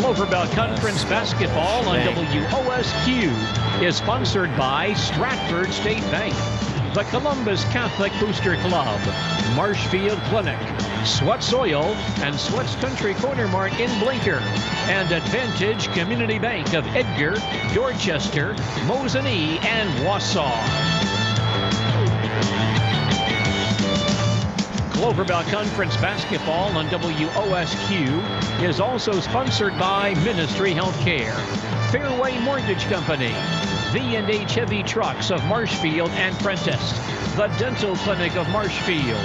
Clover Belt Conference basketball on WOSQ is sponsored by Stratford State Bank, the Columbus Catholic Booster Club, Marshfield Clinic, Sweats Oil and Sweats Country Corner Mart in Blinker, and Advantage Community Bank of Edgar, Dorchester, Mosinee, and Wausau. Clover Belt Conference basketball on WOSQ is also sponsored by Ministry Healthcare, Fairway Mortgage Company, V&H Heavy Trucks of Marshfield and Prentice, the Dental Clinic of Marshfield,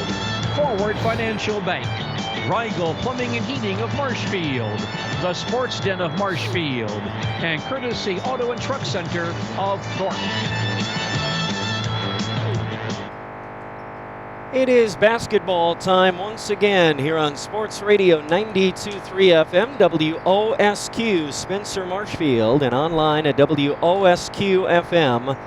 Forward Financial Bank, Rigel Plumbing and Heating of Marshfield, the Sports Den of Marshfield, and Courtesy Auto and Truck Center of Thorpe. It is basketball time once again here on Sports Radio 92.3 FM, WOSQ, Spencer Marshfield, and online at WOSQFM.com.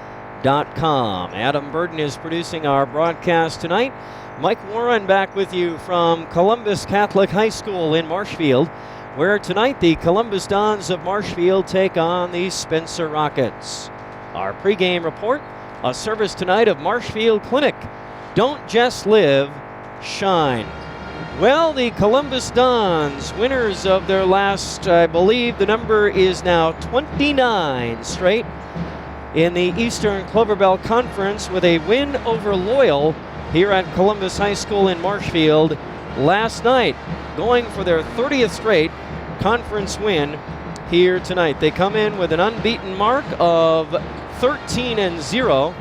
Adam Burden is producing our broadcast tonight. Mike Warren back with you from Columbus Catholic High School in Marshfield, where tonight the Columbus Dons of Marshfield take on the Spencer Rockets. Our pregame report, a service tonight of Marshfield Clinic. Don't just live, shine. Well, the Columbus Dons, winners of their last, I believe the number is now 29 straight in the Eastern Clover Belt Conference, with a win over Loyal here at Columbus High School in Marshfield last night, going for their 30th straight conference win here tonight. They come in with an unbeaten mark of 13-0,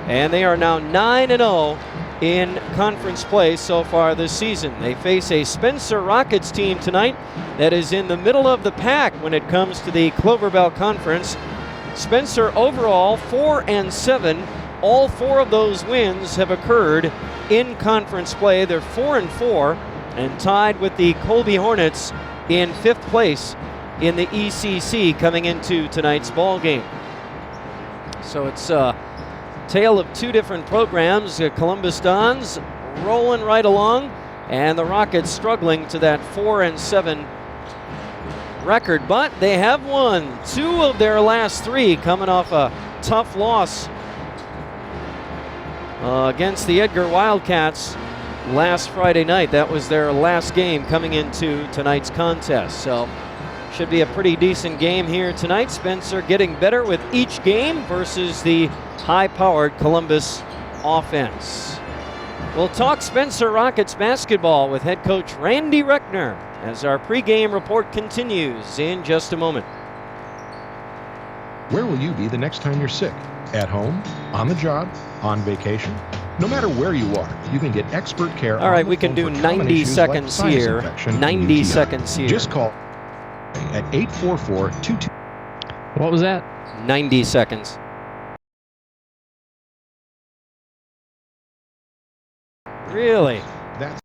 and they are now 9-0 in conference play so far this season. They face a Spencer Rockets team tonight that is in the middle of the pack when it comes to the Clover Belt Conference. Spencer overall 4-7. All four of those wins have occurred in conference play. They're 4-4 and tied with the Colby Hornets in 5th place in the ECC coming into tonight's ball game. So it's tale of two different programs. Columbus Dons rolling right along, and the Rockets struggling to that 4-7 record. But they have won 2 of their last 3, coming off a tough loss against the Edgar Wildcats last Friday night. That was their last game coming into tonight's contest. So should be a pretty decent game here tonight. Spencer getting better with each game versus the high-powered Columbus offense. We'll talk Spencer Rockets basketball with head coach Randy Reckner as our pregame report continues in just a moment. Where will you be the next time you're sick? At home? On the job? On vacation? No matter where you are, you can get expert care. All right, we can do 90 seconds here. 90 seconds here. Just call at 844-22. What was that? 90 seconds. Really? That's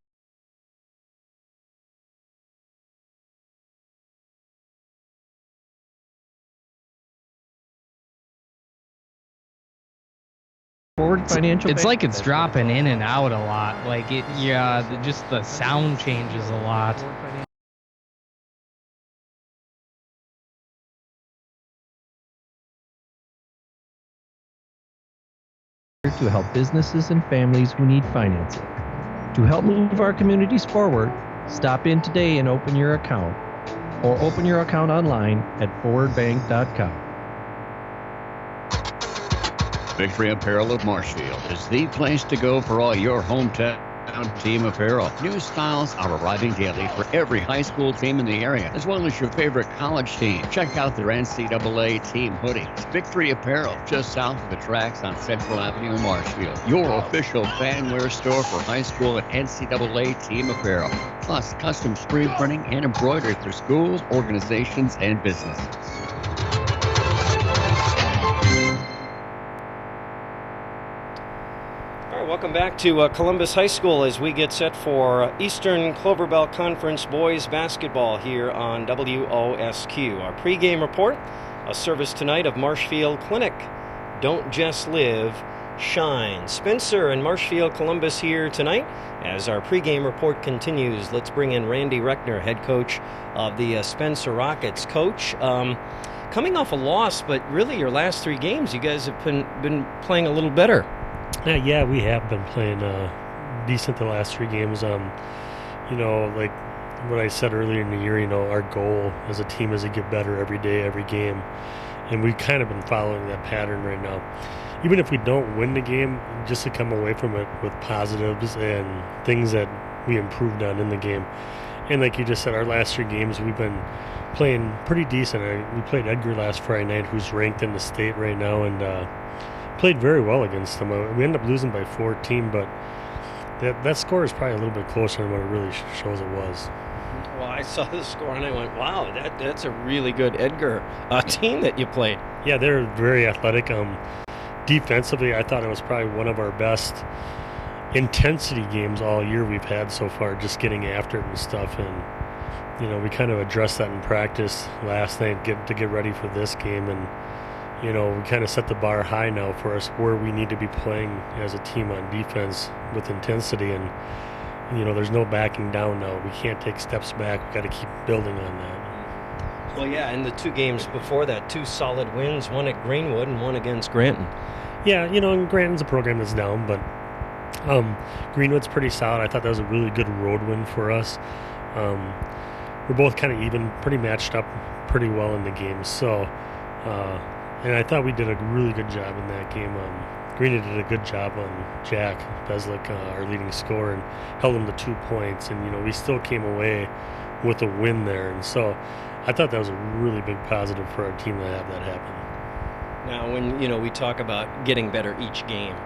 Forward Financial. It's like it's dropping in and out a lot. Like it, yeah. Just the sound changes a lot. To help businesses and families who need financing. To help move our communities forward, stop in today and open your account, or open your account online at forwardbank.com. Victory Apparel of Marshfield is the place to go for all your hometown team apparel. New styles are arriving daily for every high school team in the area, as well as your favorite college team. Check out their NCAA team hoodies. Victory Apparel, just south of the tracks on Central Avenue in Marshfield. Your official fanwear store for high school and NCAA team apparel. Plus custom screen printing and embroidery for schools, organizations, and businesses. Welcome back to Columbus High School as we get set for Eastern Clover Belt Conference boys basketball here on WOSQ. Our pregame report, a service tonight of Marshfield Clinic. Don't just live, shine. Spencer and Marshfield Columbus here tonight. As our pregame report continues, let's bring in Randy Reckner, head coach of the Spencer Rockets. Coach, coming off a loss, but really your last 3 games, you guys have been playing a little better. Yeah, we have been playing decent the last 3 games. Like what I said earlier in the year, our goal as a team is to get better every day, every game. And we've kind of been following that pattern right now. Even if we don't win the game, just to come away from it with positives and things that we improved on in the game. And like you just said, our last 3 games, we've been playing pretty decent. We played Edgar last Friday night, who's ranked in the state right now, and played very well against them. We ended up losing by 14, but that score is probably a little bit closer than what it really shows it was. Well, I saw the score and I went, wow, that's a really good Edgar team that you played. Yeah, they're very athletic. Defensively, I thought it was probably one of our best intensity games all year we've had so far, just getting after it and stuff. And, we kind of addressed that in practice last night to get ready for this game. And, we kind of set the bar high now for us where we need to be playing as a team on defense with intensity. And, there's no backing down now. We can't take steps back. We've got to keep building on that. Well, yeah, and the 2 games before that, 2 solid wins, one at Greenwood and one against Granton. Yeah, and Granton's a program that's down, but Greenwood's pretty solid. I thought that was a really good road win for us. We're both kind of even, pretty matched up pretty well in the game. So, and I thought we did a really good job in that game. Greenwood did a good job on Jack Beslick, our leading scorer, and held him to 2 points. And, we still came away with a win there. And so I thought that was a really big positive for our team to have that happen. Now, when, we talk about getting better each game,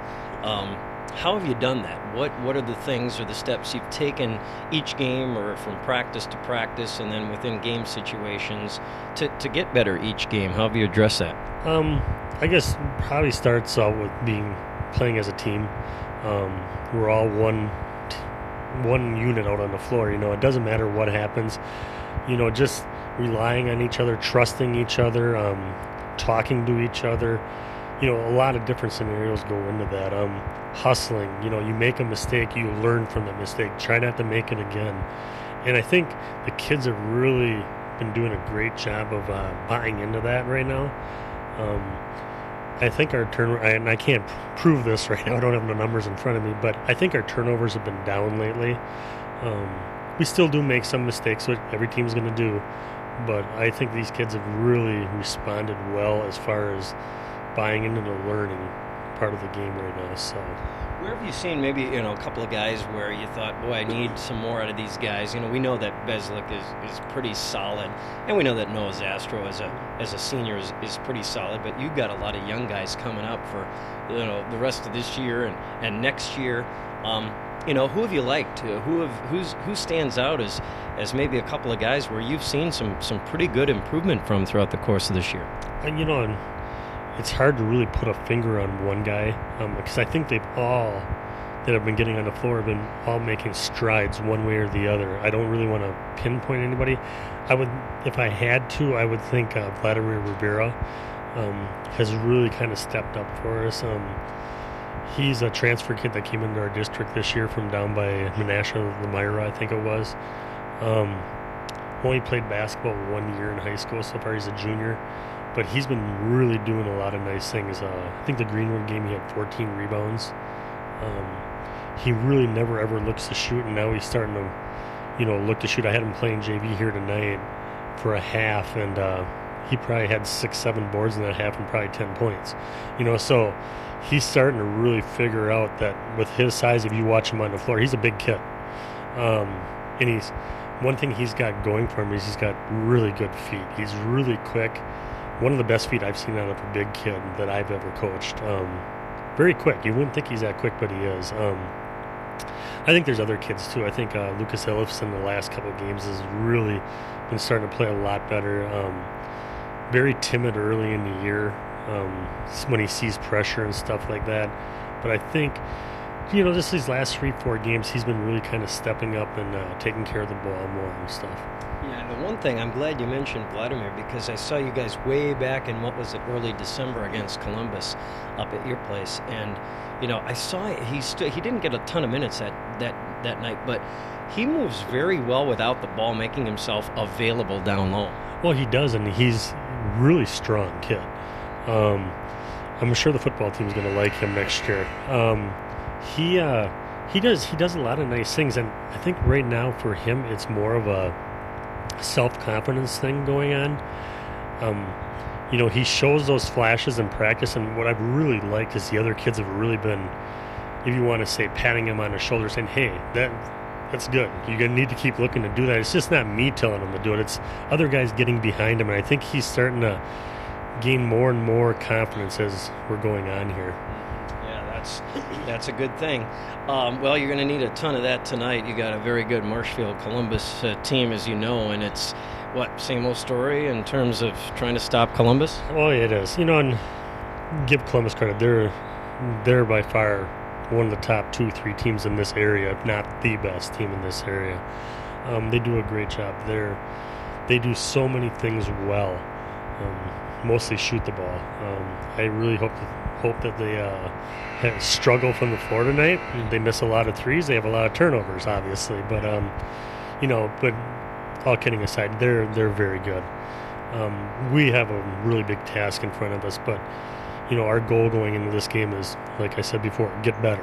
how have you done that? What are the things or the steps you've taken each game or from practice to practice and then within game situations to get better each game? How have you addressed that? I guess probably starts out with playing as a team. We're all one unit out on the floor. It doesn't matter what happens. Just relying on each other, trusting each other, talking to each other. A lot of different scenarios go into that. Hustling. You make a mistake, you learn from the mistake. Try not to make it again. And I think the kids have really been doing a great job of buying into that right now. I think our turnover, and I can't prove this right now, I don't have the numbers in front of me, but I think our turnovers have been down lately. We still do make some mistakes, which every team's going to do, but I think these kids have really responded well as far as buying into the learning part of the game right now. So, where have you seen maybe a couple of guys where you thought, boy, I need some more out of these guys? We know that Beslick is pretty solid, and we know that Noah Zastro as a senior is pretty solid. But you've got a lot of young guys coming up for the rest of this year and next year. Who have you liked? Who stands out as maybe a couple of guys where you've seen some pretty good improvement from throughout the course of this year? And it's hard to really put a finger on one guy because I think they've all that have been getting on the floor have been all making strides one way or the other. I don't really want to pinpoint anybody. If I had to, I would think Vladimir Rivera has really kind of stepped up for us. He's a transfer kid that came into our district this year from down by Menasha, Lemira, I think it was. Only played basketball 1 year in high school so far. He's a junior. But he's been really doing a lot of nice things. I think the Greenwood game, he had 14 rebounds. He really never ever looks to shoot, and now he's starting to, look to shoot. I had him playing JV here tonight for a half, and he probably had 6-7 boards in that half and probably 10 points. So he's starting to really figure out that with his size, if you watch him on the floor, he's a big kid. And one thing he's got going for him is he's got really good feet. He's really quick. One of the best feet I've seen out of a big kid that I've ever coached. Very quick. You wouldn't think he's that quick, but he is. I think there's other kids, too. I think Lucas Ellefson the last couple of games has really been starting to play a lot better. Very timid early in the year when he sees pressure and stuff like that. But I think, just these last 3-4 games, he's been really kind of stepping up and taking care of the ball more and stuff. Yeah, the one thing, I'm glad you mentioned Vladimir, because I saw you guys way back in, what was it, early December against Columbus up at your place. And, I saw he didn't get a ton of minutes that night, but he moves very well without the ball, making himself available down low. Well, he does, and he's really strong kid. I'm sure the football team's going to like him next year. He does a lot of nice things, and I think right now for him it's more of a self-confidence thing going on. He shows those flashes in practice, and what I've really liked is the other kids have really been, if you want to say, patting him on the shoulder, saying, hey, that's good. You're going to need to keep looking to do that. It's just not me telling him to do it. It's other guys getting behind him, and I think he's starting to gain more and more confidence as we're going on here. Yeah, that's a good thing. Well, you're going to need a ton of that tonight. You got a very good Marshfield-Columbus team, as you know, and it's, same old story in terms of trying to stop Columbus? Oh, it is. And give Columbus credit. They're by far one of the top 2-3 teams in this area, if not the best team in this area. They do a great job. They do so many things well. Mostly shoot the ball. I really hope that they struggle from the floor tonight. They miss a lot of threes. They have a lot of turnovers, obviously. But but all kidding aside, they're very good. We have a really big task in front of us, but our goal going into this game is, like I said before, get better.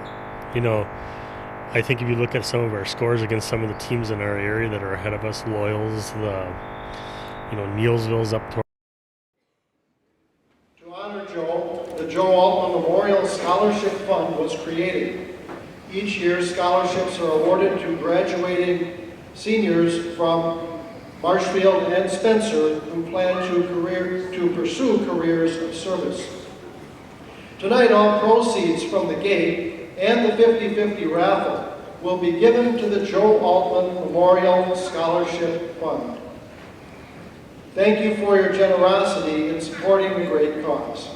I think if you look at some of our scores against some of the teams in our area that are ahead of us, Loyals, Neilsville's up to. To honor Joe, the Joe Altman Memorial Scholarship Fund was created. Each year, scholarships are awarded to graduating seniors from Marshfield and Spencer who plan to pursue careers of service. Tonight, all proceeds from the gate and the 50-50 raffle will be given to the Joe Altman Memorial Scholarship Fund. Thank you for your generosity in supporting the great cause.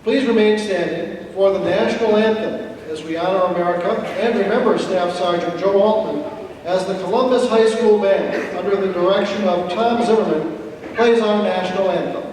Please remain standing for the national anthem as we honor America and remember Staff Sergeant Joe Altman as the Columbus High School Band, under the direction of Tom Zimmerman, plays our national anthem.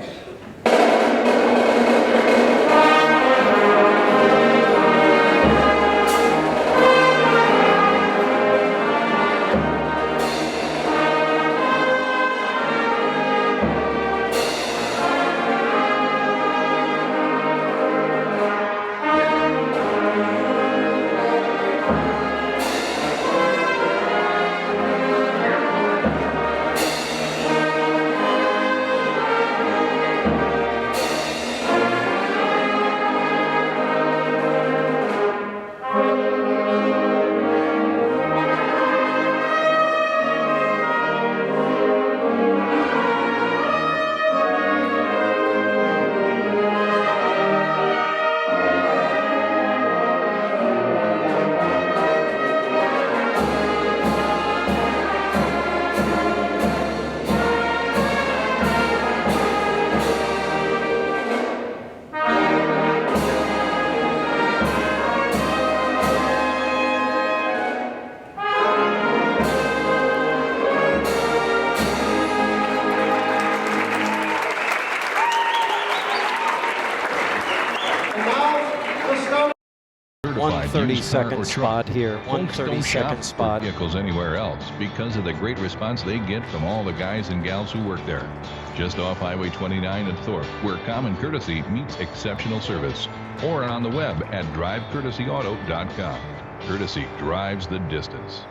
Second spot here, 132nd spot. Vehicles anywhere else because of the great response they get from all the guys and gals who work there. Just off Highway 29 at Thorpe, where common courtesy meets exceptional service. Or on the web at drivecourtesyauto.com. Courtesy drives the distance.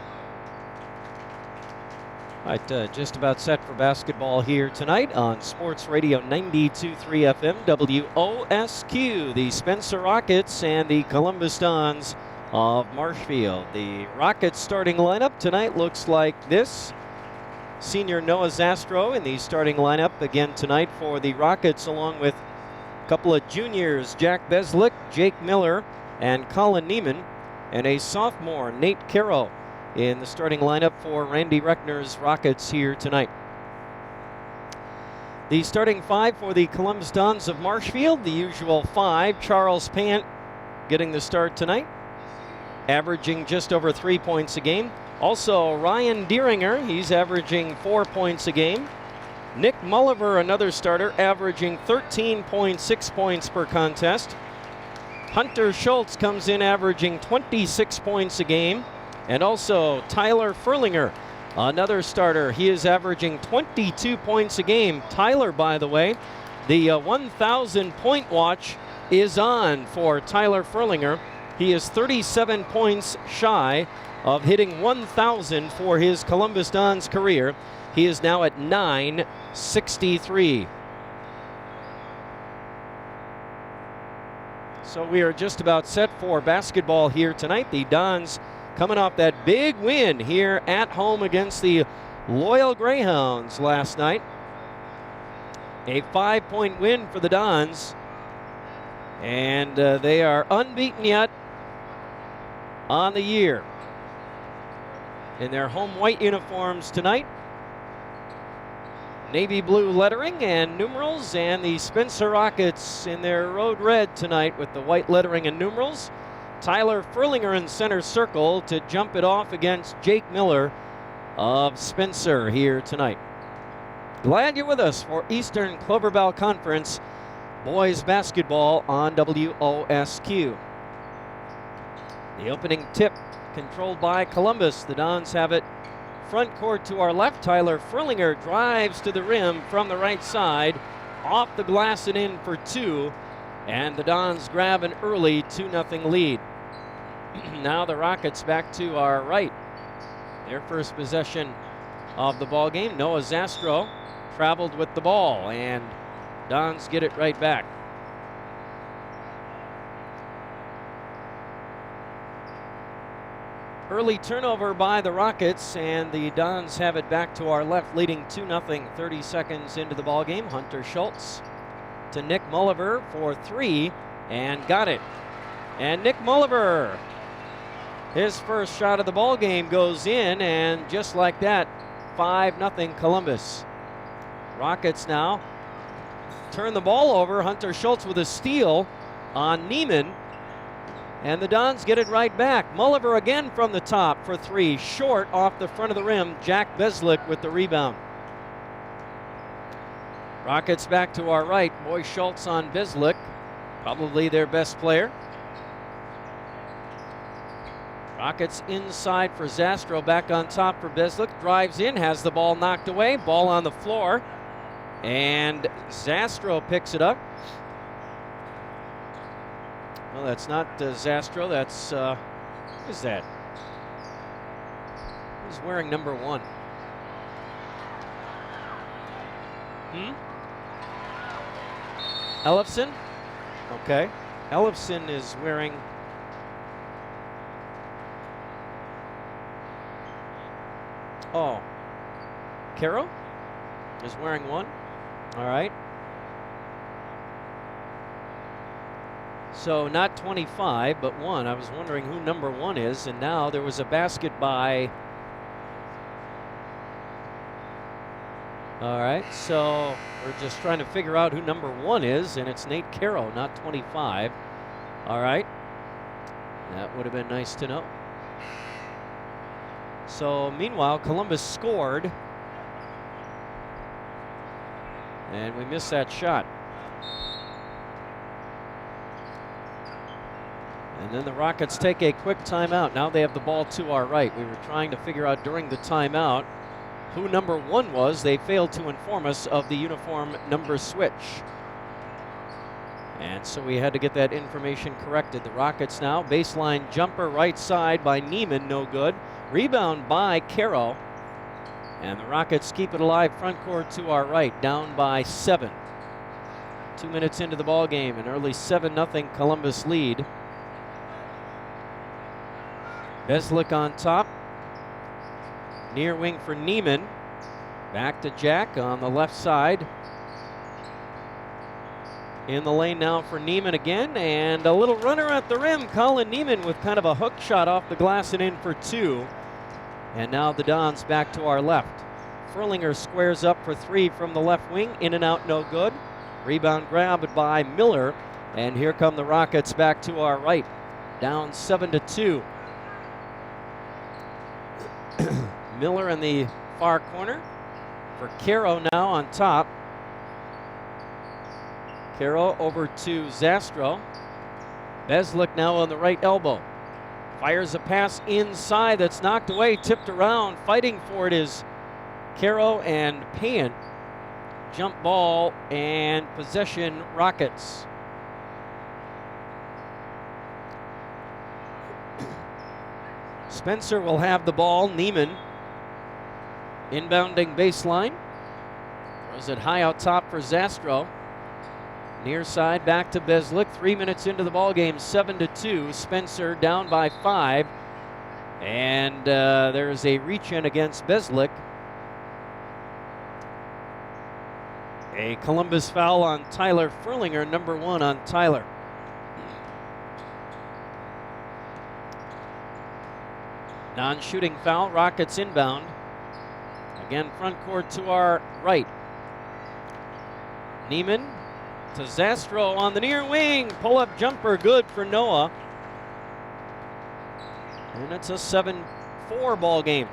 All right, just about set for basketball here tonight on Sports Radio 92.3 FM WOSQ. The Spencer Rockets and the Columbus Dons of Marshfield. The Rockets starting lineup tonight looks like this. Senior Noah Zastro in the starting lineup again tonight for the Rockets, along with a couple of juniors, Jack Beslick, Jake Miller, and Colin Neiman, and a sophomore, Nate Carroll, in the starting lineup for Randy Reckner's Rockets here tonight. The starting five for the Columbus Dons of Marshfield, the usual five. Charles Pant getting the start tonight, averaging just over 3 points a game. Also, Ryan Deeringer, he's averaging 4 points a game. Nick Mulliver, another starter, averaging 13.6 points per contest. Hunter Schultz comes in averaging 26 points a game. And also Tyler Furlinger, another starter. He is averaging 22 points a game. Tyler, by the way, the 1,000 point watch is on for Tyler Furlinger. He is 37 points shy of hitting 1,000 for his Columbus Dons career. He is now at 963. So we are just about set for basketball here tonight. The Dons coming off that big win here at home against the Loyal Greyhounds last night. A 5-point win for the Dons. And they are unbeaten yet on the year in their home white uniforms tonight. Navy blue lettering and numerals, and the Spencer Rockets in their road red tonight with the white lettering and numerals. Tyler Furlinger in center circle to jump it off against Jake Miller of Spencer here tonight. Glad you're with us for Eastern Clover Bell Conference boys basketball on WOSQ. The opening tip controlled by Columbus. The Dons have it front court to our left. Tyler Furlinger drives to the rim from the right side, off the glass and in for two, and the Dons grab an early 2-0 lead. Now the Rockets back to our right. Their first possession of the ball game. Noah Zastro traveled with the ball, and Dons get it right back. Early turnover by the Rockets, and the Dons have it back to our left, leading 2-0 30 seconds into the ball game. Hunter Schultz to Nick Mulliver for three, and got it. And Nick Mulliver, his first shot of the ball game goes in, and just like that, 5-0 Columbus. Rockets now turn the ball over. Hunter Schultz with a steal on Neiman. And the Dons get it right back. Mulliver again from the top for three. Short off the front of the rim. Jack Beslick with the rebound. Rockets back to our right. Boy Schultz on Beslick. Probably their best player. Rockets inside for Zastro. Back on top for Beslick. Drives in. Has the ball knocked away. Ball on the floor. And Zastro picks it up. Well, that's not Zastro. That's, who is that? Who's wearing number 1? Ellefson? Okay. Ellefson is wearing... Oh. Caro is wearing 1. All right. So not 25, but 1. I was wondering who number 1 is, and now there was a basket by... All right, so we're just trying to figure out who number 1 is, and it's Nate Caro, not 25. All right. That would have been nice to know. So meanwhile, Columbus scored, and we missed that shot. And then the Rockets take a quick timeout. Now they have the ball to our right. We were trying to figure out during the timeout who number 1 was. They failed to inform us of the uniform number switch. And so we had to get that information corrected. The Rockets now, baseline jumper right side by Neiman, no good. Rebound by Caro. And the Rockets keep it alive front court to our right, down by 7. 2 minutes into the ball game, an early 7-0 Columbus lead. Beslick on top. Near wing for Neiman. Back to Jack on the left side. In the lane now for Neiman again, and a little runner at the rim. Colin Neiman with kind of a hook shot off the glass and in for 2. And now the Dons back to our left. Furlinger squares up for 3 from the left wing. In and out, no good. Rebound grabbed by Miller. And here come the Rockets back to our right. Down 7-2. Miller in the far corner for Caro now on top. Caro over to Zastro. Beslick now on the right elbow. Fires a pass inside that's knocked away, tipped around. Fighting for it is Caro and Payant. Jump ball and possession Rockets. Spencer will have the ball. Neiman inbounding baseline. Throws it high out top for Zastro. Near side back to Beslick. 3 minutes into the ball game, 7-2. Spencer down by 5. And there's a reach in against Beslick. A Columbus foul on Tyler Furlinger, number 1 on Tyler. Non-shooting foul, Rockets inbound. Again, front court to our right. Neiman to Zastro on the near wing. Pull-up jumper, good for Noah. And it's a 7-4 ball game.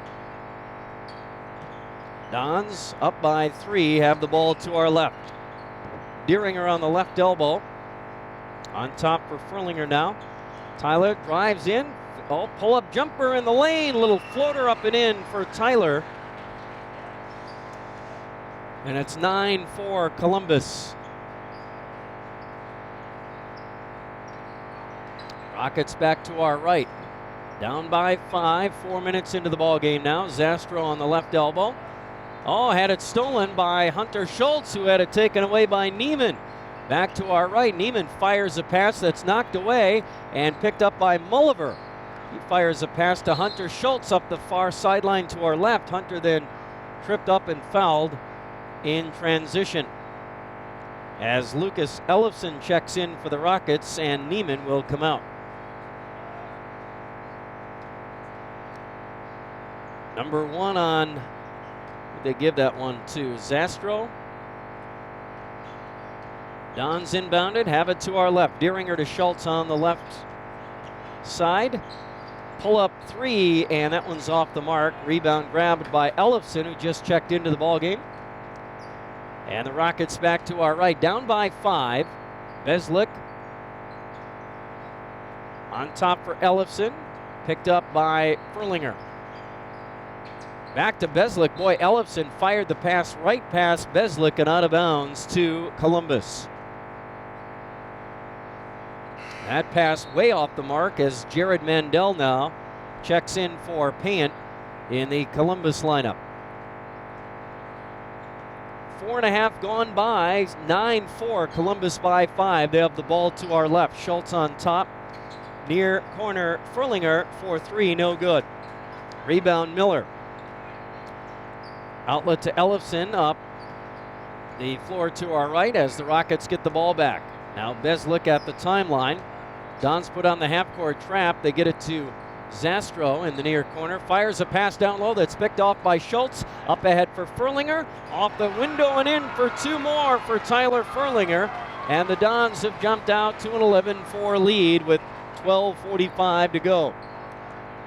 Dons up by 3, have the ball to our left. Deeringer on the left elbow. On top for Furlinger now. Tyler drives in. Oh, pull-up jumper in the lane. Little floater up and in for Tyler. And it's 9-4 Columbus. Rockets back to our right. Down by 5, 4 minutes into the ball game now. Zastro on the left elbow. Oh, had it stolen by Hunter Schultz, who had it taken away by Neiman. Back to our right. Neiman fires a pass that's knocked away and picked up by Mulliver. He fires a pass to Hunter Schultz up the far sideline to our left. Hunter then tripped up and fouled in transition. As Lucas Ellefson checks in for the Rockets, and Neiman will come out. Number 1 on, who'd they give that one to? Zastro. Dons inbounded, have it to our left. Deeringer to Schultz on the left side. Pull up 3, and that one's off the mark. Rebound grabbed by Ellefson, who just checked into the ball game. And the Rockets back to our right, down by 5. Beslick on top for Ellefson, picked up by Furlinger. Back to Beslick. Boy, Ellefson fired the pass right past Beslick and out of bounds to Columbus. That pass way off the mark as Jared Mandel now checks in for Payant in the Columbus lineup. 4.5 gone by, 9-4, Columbus by 5. They have the ball to our left. Schultz on top, near corner, Furlinger for 3, no good. Rebound Miller. Outlet to Ellefson, up the floor to our right as the Rockets get the ball back. Now Beslick at the timeline. Dons put on the half-court trap. They get it to Zastro in the near corner. Fires a pass down low that's picked off by Schultz. Up ahead for Furlinger. Off the window and in for 2 more for Tyler Furlinger. And the Dons have jumped out to an 11-4 lead with 12:45 to go.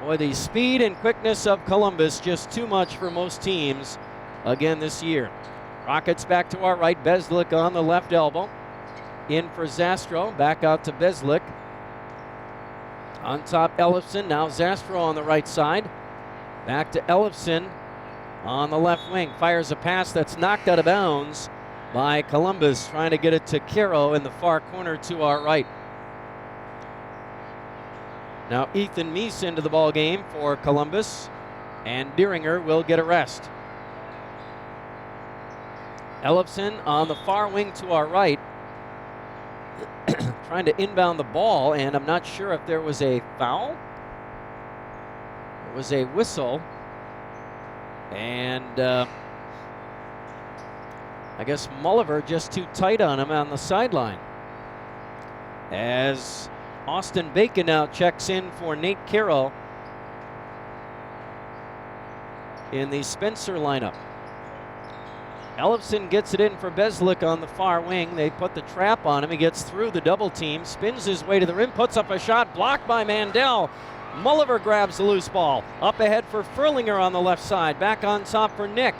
Boy, the speed and quickness of Columbus just too much for most teams again this year. Rockets back to our right. Beslick on the left elbow. In for Zastro. Back out to Beslick. On top, Ellefson. Now Zastro on the right side. Back to Ellefson on the left wing. Fires a pass that's knocked out of bounds by Columbus, trying to get it to Caro in the far corner to our right. Now Ethan Meese into the ball game for Columbus, and Deeringer will get a rest. Ellefson on the far wing to our right, trying to inbound the ball, and I'm not sure if there was a foul. It was a whistle, and I guess Mulliver just too tight on him on the sideline. As Austin Bacon now checks in for Nate Caro in the Spencer lineup. Ellefson gets it in for Beslick on the far wing. They put the trap on him. He gets through the double team, spins his way to the rim, puts up a shot, blocked by Mandel. Mulliver grabs the loose ball. Up ahead for Furlinger on the left side. Back on top for Nick.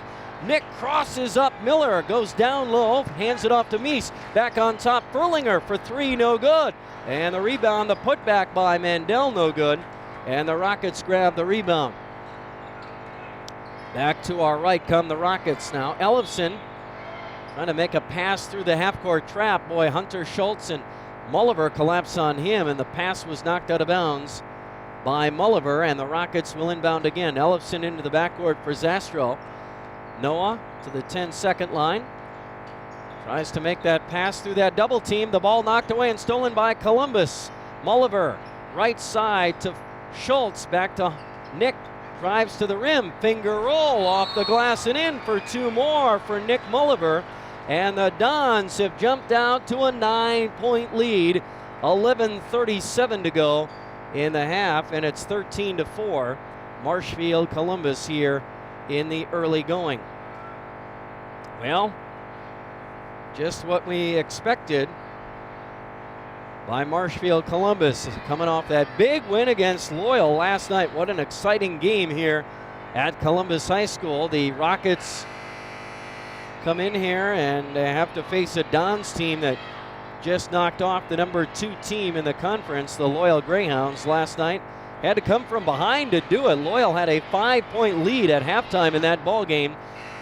Nick crosses up Miller, goes down low, hands it off to Meese. Back on top, Furlinger for three, no good. And the rebound, the putback by Mandel, no good. And the Rockets grab the rebound. Back to our right come the Rockets now. Ellefson trying to make a pass through the half-court trap. Boy, Hunter Schultz and Mulliver collapse on him, and the pass was knocked out of bounds by Mulliver, and the Rockets will inbound again. Ellefson into the backcourt for Zastro. Noah to the 10-second line. Tries to make that pass through that double team. The ball knocked away and stolen by Columbus. Mulliver, right side to Schultz. Back to Nick. Drives to the rim. Finger roll off the glass and in for two more for Nick Mulliver. And the Dons have jumped out to a 9-point lead. 11:37 to go in the half, and it's 13-4. Marshfield Columbus here in the early going. Well, just what we expected by Marshfield Columbus, coming off that big win against Loyal last night. What an exciting game here at Columbus High School. The Rockets come in here and have to face a Dons team that just knocked off the number 2 team in the conference, the Loyal Greyhounds, last night. Had to come from behind to do it. Loyal had a 5-point lead at halftime in that ball game,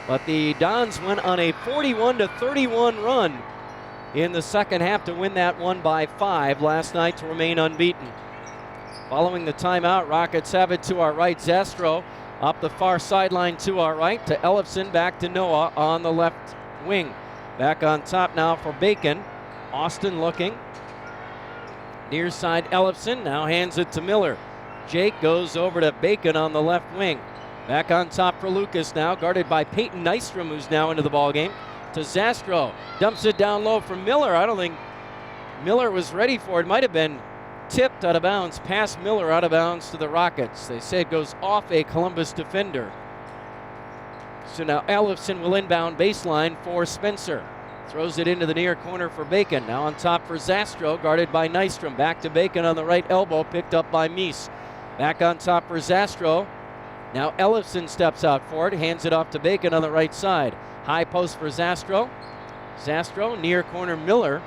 but the Dons went on a 41-31 run in the second half to win that one by 5 last night to remain unbeaten. Following the timeout, Rockets have it to our right. Zastro up the far sideline to our right to Ellefson, back to Noah on the left wing. Back on top now for Bacon. Austin looking. Near side Ellefson now hands it to Miller. Jake goes over to Bacon on the left wing. Back on top for Lucas now, guarded by Peyton Nystrom, who's now into the ballgame. To Zastro. Dumps it down low for Miller. I don't think Miller was ready for it. Might have been tipped out of bounds, past Miller, out of bounds to the Rockets. They say it goes off a Columbus defender. So now Ellefson will inbound baseline for Spencer. Throws it into the near corner for Bacon. Now on top for Zastro, guarded by Nystrom. Back to Bacon on the right elbow, picked up by Meese. Back on top for Zastro. Now Ellefson steps out for it, hands it off to Bacon on the right side. High post for Zastro. Zastro, near corner Miller.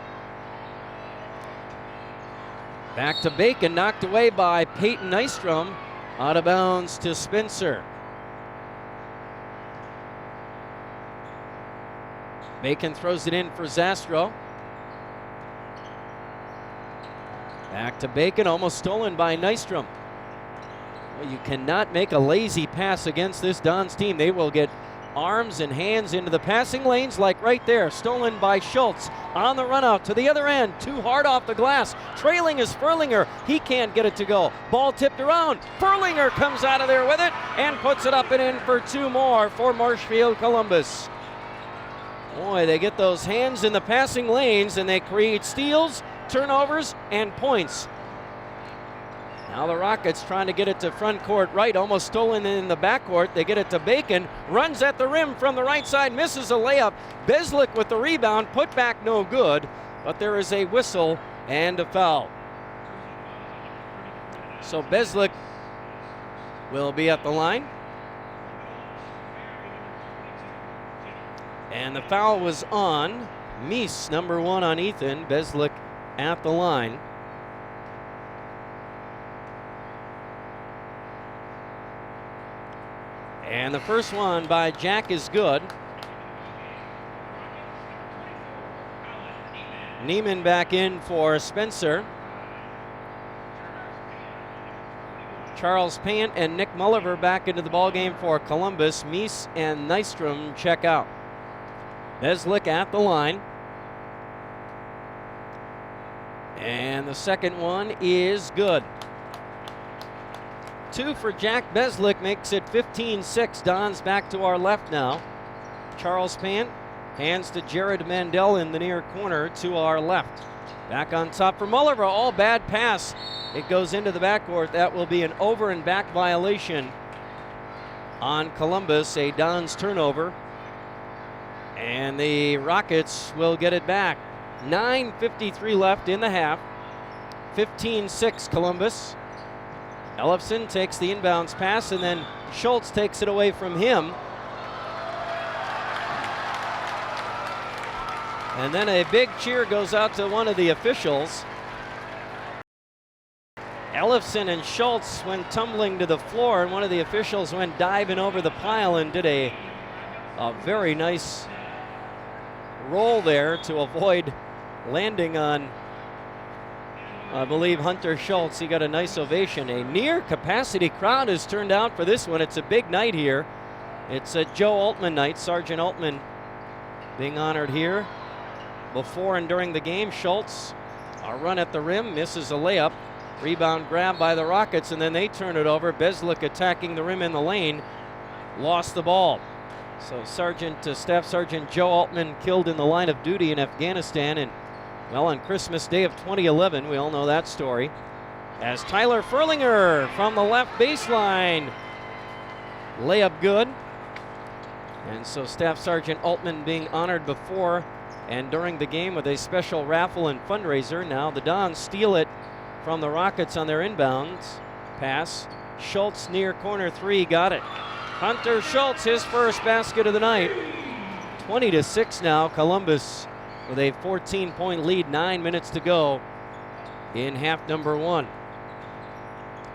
Back to Bacon, knocked away by Peyton Nystrom. Out of bounds to Spencer. Bacon throws it in for Zastro. Back to Bacon, almost stolen by Nystrom. Well, you cannot make a lazy pass against this Dons team. They will get arms and hands into the passing lanes, like right there. Stolen by Schultz on the run out to the other end. Too hard off the glass. Trailing is Furlinger. He can't get it to go. Ball tipped around. Furlinger comes out of there with it and puts it up and in for two more for Marshfield Columbus. Boy, they get those hands in the passing lanes and they create steals, turnovers, and points. Now the Rockets trying to get it to front court right, almost stolen in the backcourt. They get it to Bacon, runs at the rim from the right side, misses a layup. Beslick with the rebound, put back no good, but there is a whistle and a foul. So Beslick will be at the line. And the foul was on Meese, number 1 on Ethan. Beslick at the line. And the first one by Jack is good. Neiman back in for Spencer. Charles Pant and Nick Mulliver back into the ballgame for Columbus. Meese and Nystrom check out. Beslick at the line. And the second one is good. 2 for Jack Beslick makes it 15-6. Dons back to our left now. Charles Pant hands to Jared Mandel in the near corner to our left. Back on top for Mulliver. All bad pass. It goes into the backcourt. That will be an over and back violation on Columbus. A Dons turnover. And the Rockets will get it back. 9:53 left in the half. 15-6 Columbus. Ellefson takes the inbounds pass, and then Schultz takes it away from him. And then a big cheer goes out to one of the officials. Ellefson and Schultz went tumbling to the floor, and one of the officials went diving over the pile and did a very nice roll there to avoid landing on, I believe, Hunter Schultz. He got a nice ovation. A near capacity crowd has turned out for this one. It's a big night here. It's a Joe Altman night. Sergeant Altman being honored here. Before and during the game, Schultz, a run at the rim, misses a layup. Rebound grab by the Rockets, and then they turn it over. Beslik attacking the rim in the lane, lost the ball. So Staff Sergeant Joe Altman killed in the line of duty in Afghanistan, and well, on Christmas Day of 2011, we all know that story. As Tyler Furlinger from the left baseline, layup good. And so Staff Sergeant Altman being honored before and during the game with a special raffle and fundraiser. Now the Dons steal it from the Rockets on their inbounds pass. Schultz near corner three, got it. Hunter Schultz, his first basket of the night. 20-6 now, Columbus with a 14-point lead, 9 minutes to go in half number one.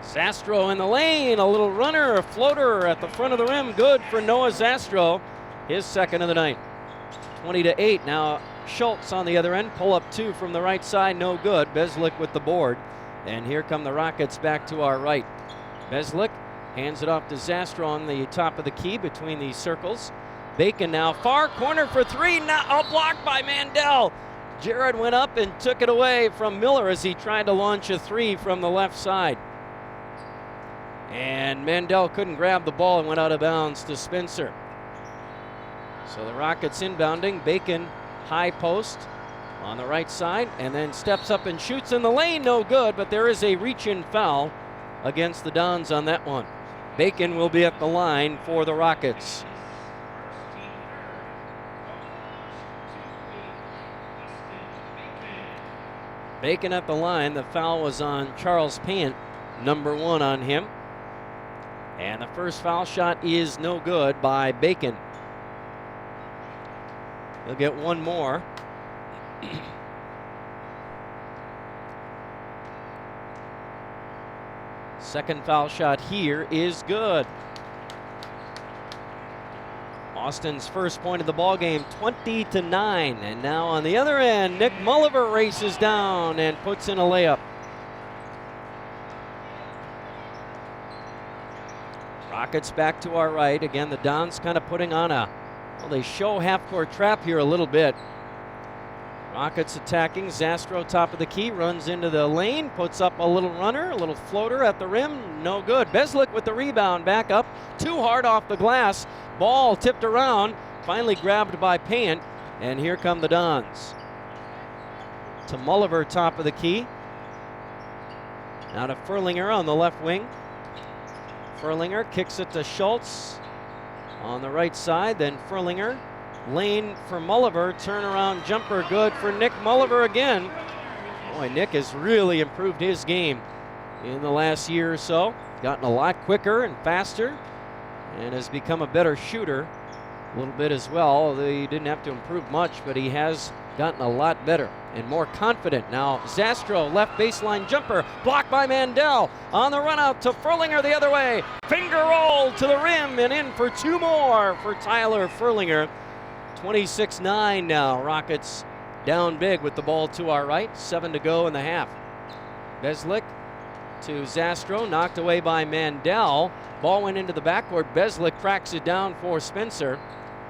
Zastro in the lane, a little runner, a floater at the front of the rim, good for Noah Zastro, his second of the night. 20-8 now. Schultz on the other end, pull up two from the right side, no good. Beslik with the board, and here come the Rockets back to our right. Beslik hands it off to Zastro on the top of the key between these circles. Bacon now far corner for three, now blocked by Mandel. Jared went up and took it away from Miller as he tried to launch a three from the left side. And Mandel couldn't grab the ball and went out of bounds to Spencer. So the Rockets inbounding. Bacon high post on the right side and then steps up and shoots in the lane, no good, but there is a reach-in foul against the Dons on that one. Bacon will be at the line for the Rockets. Bacon at the line. The foul was on Charles Pant, number 1 on him. And the first foul shot is no good by Bacon. He'll get one more. Second foul shot here is good. Austin's first point of the ball game, 20-9. And now on the other end, Nick Mulliver races down and puts in a layup. Rockets back to our right. Again, the Dons kind of putting on they show half-court trap here a little bit. Rockets attacking. Zastro top of the key, runs into the lane, puts up a little runner, a little floater at the rim, no good. Beslik with the rebound, back up, too hard off the glass. Ball tipped around, finally grabbed by Pant, and here come the Dons. To Mulliver top of the key. Now to Furlinger on the left wing. Furlinger kicks it to Schultz on the right side, then Furlinger. Lane for Mulliver, turnaround jumper good for Nick Mulliver again. Boy, Nick has really improved his game in the last year or so. Gotten a lot quicker and faster and has become a better shooter a little bit as well. Although he didn't have to improve much, but he has gotten a lot better and more confident. Now Zastro, left baseline jumper, blocked by Mandel. On the run out to Furlinger the other way. Finger roll to the rim and in for two more for Tyler Furlinger. 26-9 now. Rockets down big with the ball to our right. 7 to go in the half. Beslik to Zastro, knocked away by Mandel. Ball went into the backcourt. Beslik cracks it down for Spencer,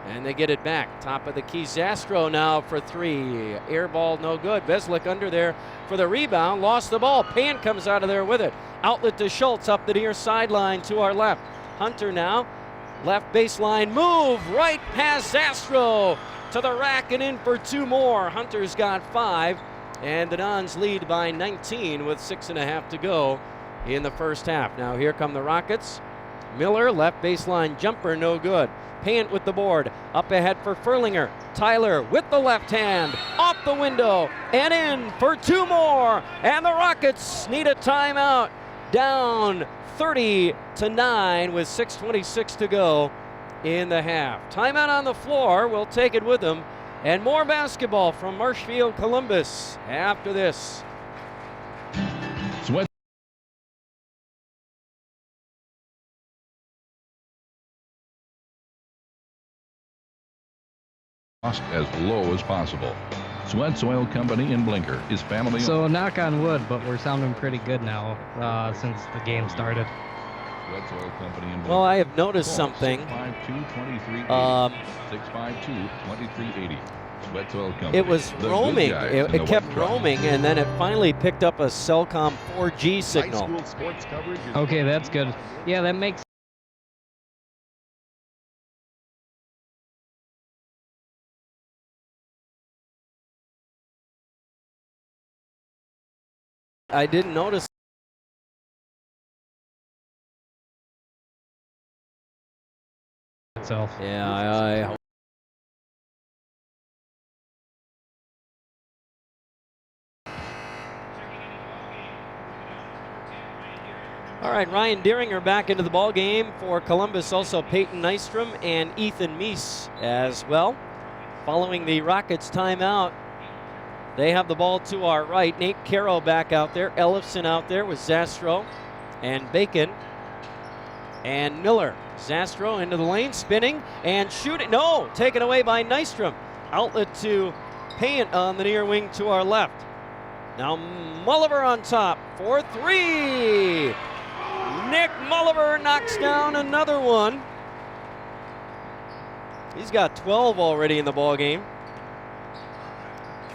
and they get it back. Top of the key, Zastro now for three. Air ball, no good. Beslik under there for the rebound. Lost the ball. Pant comes out of there with it. Outlet to Schultz up the near sideline to our left. Hunter now. Left baseline move, right past Zastro to the rack and in for two more. Hunter's got 5, and the Dons lead by 19 with 6.5 to go in the first half. Now here come the Rockets. Miller, left baseline jumper, no good. Pant with the board, up ahead for Furlinger. Tyler with the left hand, off the window, and in for two more. And the Rockets need a timeout. down 30-9 with 6:26 to go in the half. Timeout on the floor. We'll take it with them. And more basketball from Marshfield Columbus after this. Sweat cost as low as possible. Sweat Soil Company in Blinker is family. So knock on wood, but we're sounding pretty good now since the game started. Sweat Soil Company in Blinker. Well, I have noticed something. 652-2380. 652-2380. Sweat Soil Company. It was roaming. It kept roaming, and then it finally picked up a Cellcom 4G signal. High school sports coverage is Okay, that's good. Yeah, that makes I didn't notice. itself. Yeah, I All right, Ryan Deeringer back into the ball game for Columbus. Also Peyton Nystrom and Ethan Meese as well. Following the Rockets timeout, they have the ball to our right. Nate Caro back out there. Ellefson out there with Zastro and Bacon and Miller. Zastro into the lane, spinning and shooting. No, taken away by Nystrom. Outlet to Payant on the near wing to our left. Now Mulliver on top for three. Nick Mulliver knocks down another one. He's got 12 already in the ball game.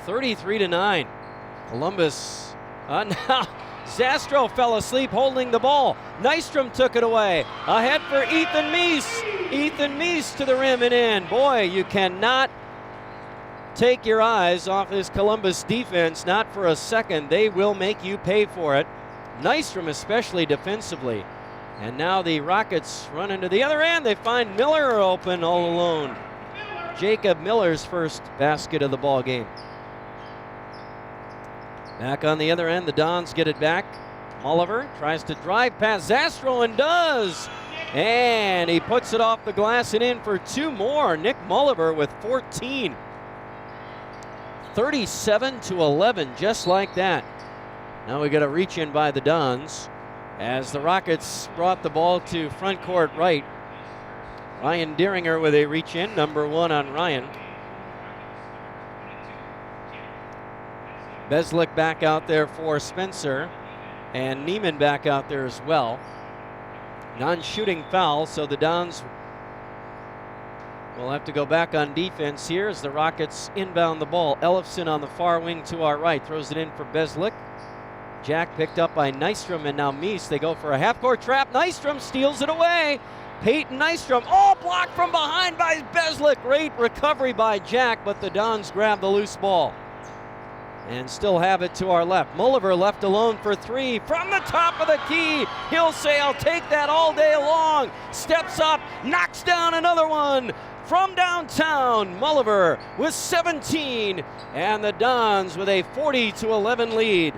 33-9. Columbus. Now Zastro fell asleep holding the ball. Nystrom took it away. Ahead for Ethan Meese. Ethan Meese to the rim and in. Boy, you cannot take your eyes off this Columbus defense, not for a second. They will make you pay for it. Nystrom especially defensively. And now the Rockets run into the other end. They find Miller open all alone. Jacob Miller's first basket of the ball game. Back on the other end, the Dons get it back. Mulliver tries to drive past Zastro and does. And he puts it off the glass and in for two more. Nick Mulliver with 14. 37-11, just like that. Now we got a reach in by the Dons as the Rockets brought the ball to front court right. Ryan Deeringer with a reach in, number one on Ryan. Beslick back out there for Spencer, and Neiman back out there as well. Non-shooting foul, so the Dons will have to go back on defense here as the Rockets inbound the ball. Ellefson on the far wing to our right, throws it in for Beslick. Jack picked up by Nystrom, and now Meese. They go for a half-court trap. Nystrom steals it away. Peyton Nystrom, blocked from behind by Beslick. Great recovery by Jack, but the Dons grab the loose ball and still have it to our left. Mulliver left alone for three from the top of the key. He'll say, I'll take that all day long. Steps up, knocks down another one from downtown. Mulliver with 17, and the Dons with a 40-11 lead.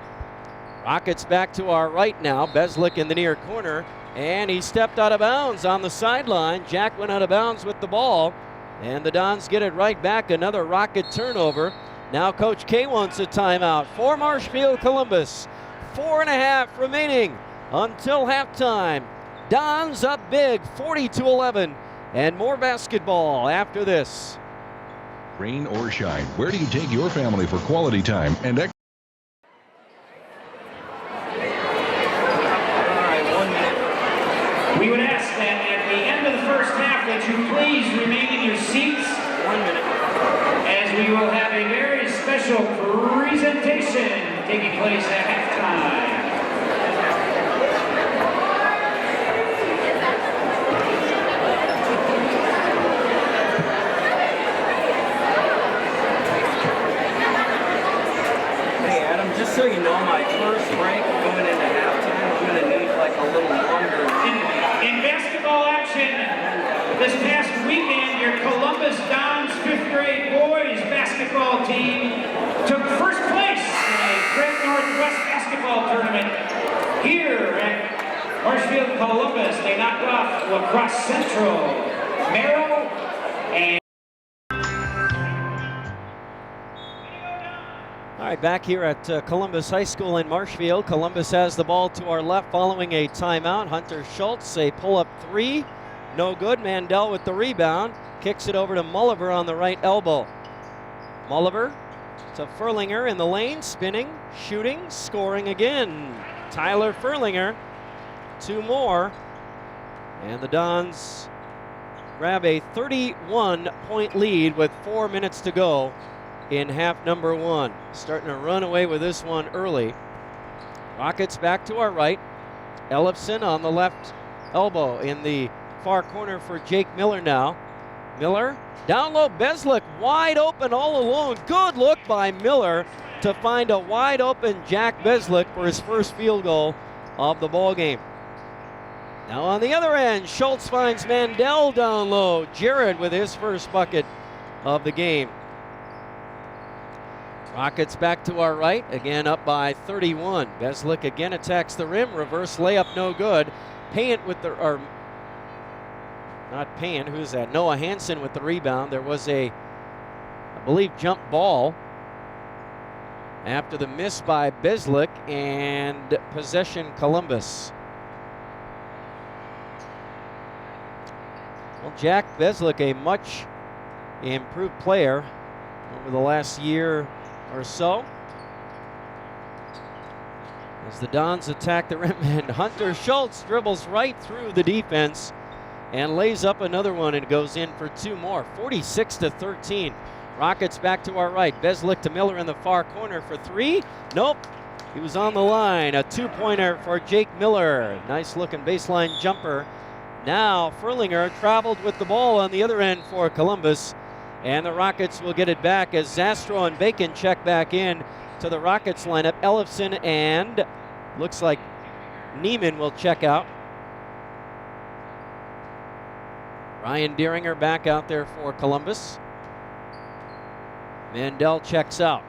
Rockets back to our right now. Beslick in the near corner, and he stepped out of bounds on the sideline. Jack went out of bounds with the ball, and the Dons get it right back. Another Rocket turnover. Now Coach K wants a timeout for Marshfield Columbus. 4.5 remaining until halftime. Dons up big, 40-11, and more basketball after this. Rain or shine, where do you take your family for quality time and We would ask that at the end of the first half that you please remain in your seats. 1 minute. As we will have a very special presentation taking place at halftime. Hey Adam, just so you know, my first break going into halftime, I'm going to need like a little longer. In basketball action, this past weekend, your Columbus Dons 5th grade boys basketball team took first place in a Great Northwest basketball tournament here at Columbus. They knocked off La Crosse Central. Merrill and... All right, back here at Columbus High School in Marshfield. Columbus has the ball to our left following a timeout. Hunter Schultz, a pull-up three. No good. Mandel with the rebound. Kicks it over to Mulliver on the right elbow. Mulliver to Furlinger in the lane. Spinning, shooting, scoring again. Tyler Furlinger. 2 more. And the Dons grab a 31-point lead with 4 minutes to go in half number 1. Starting to run away with this one early. Rockets back to our right. Ellefson on the left elbow in the far corner for Jake Miller now. Miller down low. Beslick wide open all alone. Good look by Miller to find a wide open Jack Beslick for his first field goal of the ball game. Now on the other end, Schultz finds Mandel down low. Jared with his first bucket of the game. Rockets back to our right, again up by 31. Beslick again attacks the rim, reverse layup no good. Payant with the, or not Payant, who's that? Noah Hansen with the rebound. There was a, I believe, jump ball after the miss by Beslick, and possession Columbus. Well, Jack Beslick, a much improved player over the last year or so. As the Dons attack the rim, and Hunter Schultz dribbles right through the defense and lays up another one and goes in for 2 more. 46-13. Rockets back to our right. Beslick to Miller in the far corner for 3. Nope. He was on the line. A 2-pointer for Jake Miller. Nice looking baseline jumper. Now Furlinger traveled with the ball on the other end for Columbus. And the Rockets will get it back as Zastro and Bacon check back in to the Rockets lineup. Ellefson and looks like Neiman will check out. Ryan Deeringer back out there for Columbus. Mandel checks out.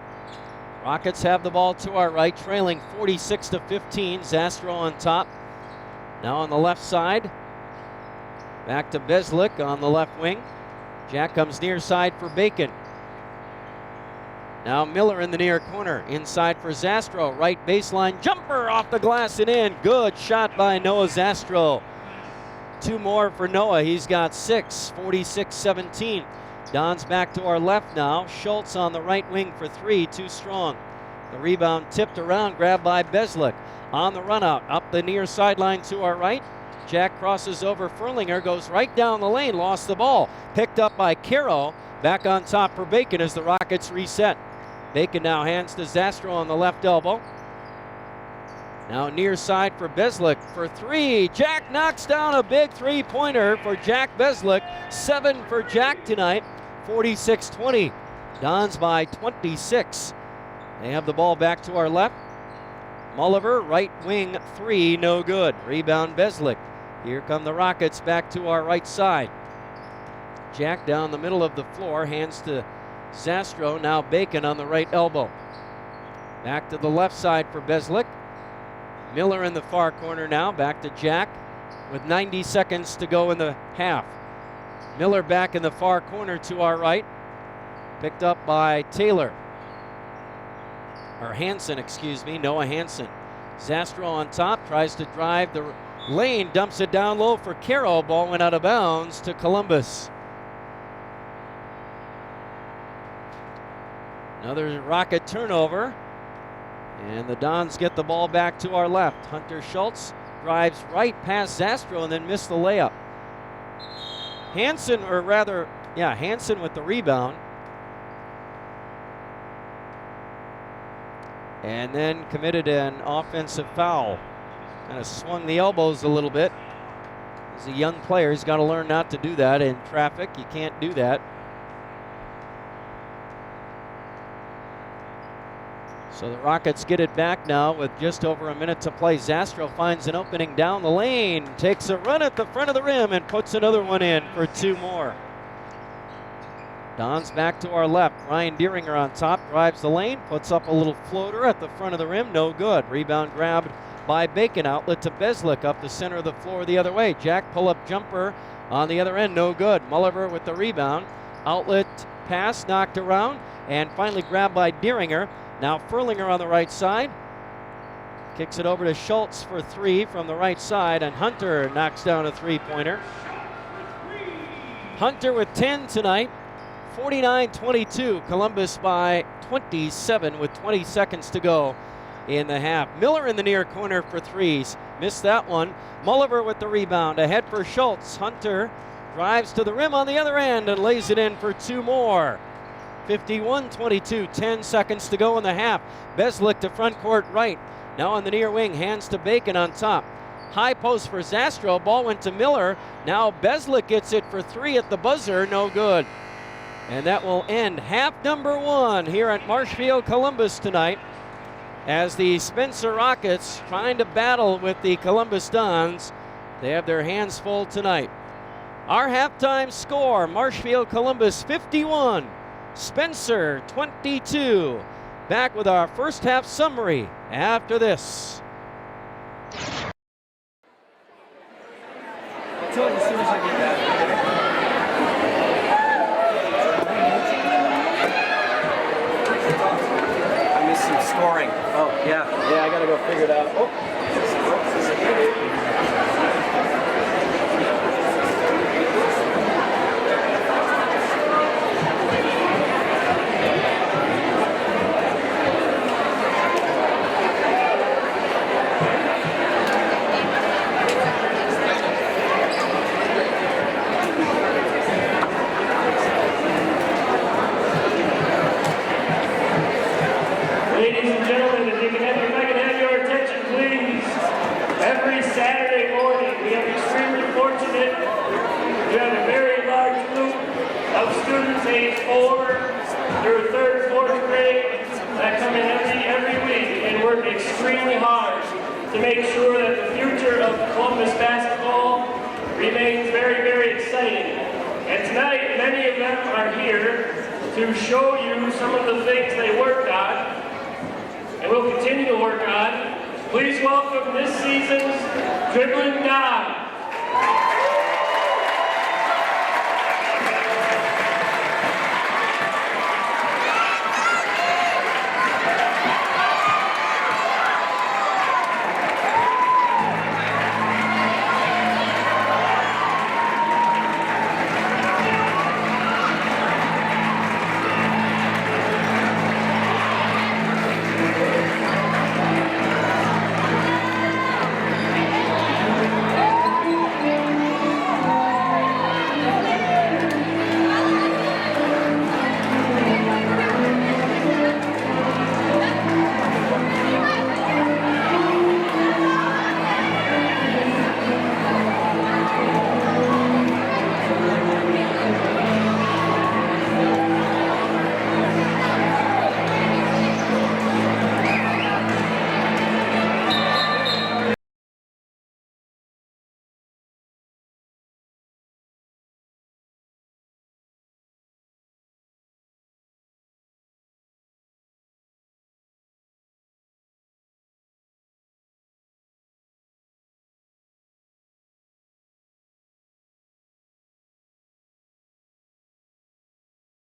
Rockets have the ball to our right, trailing 46-15. Zastro on top. Now on the left side. Back to Beslick on the left wing. Jack comes near side for Bacon. Now Miller in the near corner. Inside for Zastro. Right baseline jumper off the glass and in. Good shot by Noah Zastro. 2 more for Noah. He's got 6. 46-17. Don's back to our left now. Schultz on the right wing for 3. Too strong. The rebound tipped around. Grabbed by Beslick. On the run out. Up the near sideline to our right. Jack crosses over Furlinger, goes right down the lane, lost the ball. Picked up by Caro. Back on top for Bacon as the Rockets reset. Bacon now hands to Zastro on the left elbow. Now near side for Beslick for 3. Jack knocks down a big 3-pointer for Jack Beslick. 7 for Jack tonight. 46-20. Dons by 26. They have the ball back to our left. Mulliver, right wing 3, no good. Rebound Beslick. Here come the Rockets back to our right side. Jack down the middle of the floor, hands to Zastro. Now Bacon on the right elbow. Back to the left side for Beslick. Miller in the far corner now, back to Jack with 90 seconds to go in the half. Miller back in the far corner to our right. Picked up by Taylor. Or Hansen, excuse me, Noah Hansen. Zastro on top, tries to drive the lane, dumps it down low for Caro. Ball went out of bounds to Columbus. Another Rocket turnover. And the Dons get the ball back to our left. Hunter Schultz drives right past Zastro and then missed the layup. Hansen with the rebound. And then committed an offensive foul. Kind of swung the elbows a little bit. He's a young player. He's got to learn not to do that in traffic. You can't do that. So the Rockets get it back now with just over a minute to play. Zastro finds an opening down the lane, takes a run at the front of the rim and puts another one in for 2 more. Don's back to our left. Ryan Deeringer on top, drives the lane, puts up a little floater at the front of the rim, no good. Rebound grabbed by Bacon. Outlet to Beslick up the center of the floor the other way. Jack pull-up jumper on the other end, no good. Mulliver with the rebound. Outlet pass knocked around and finally grabbed by Deeringer. Now Furlinger on the right side. Kicks it over to Schultz for three from the right side, and Hunter knocks down a three-pointer. Hunter with 10 tonight. 49-22. Columbus by 27 with 20 seconds to go in the half. Miller in the near corner for threes. Missed that one. Mulliver with the rebound. Ahead for Schultz. Hunter drives to the rim on the other end and lays it in for two more. 51-22. 10 seconds to go in the half. Beslick to front court right. Now on the near wing. Hands to Bacon on top. High post for Zastro. Ball went to Miller. Now Beslick gets it for three at the buzzer. No good. And that will end half number one here at Marshfield Columbus tonight, as the Spencer Rockets trying to battle with the Columbus Dons. They have their hands full tonight. Our halftime score, Marshfield Columbus 51, Spencer 22. Back with our first half summary after this. I'll tell you as soon as I get back. Some scoring. Oh, yeah, I gotta go figure it out. Oh. Age 4 through 3rd, 4th grade that come in every week and work extremely hard to make sure that the future of Columbus basketball remains very, very exciting. And tonight, many of them are here to show you some of the things they worked on and will continue to work on. Please welcome this season's dribbling Don.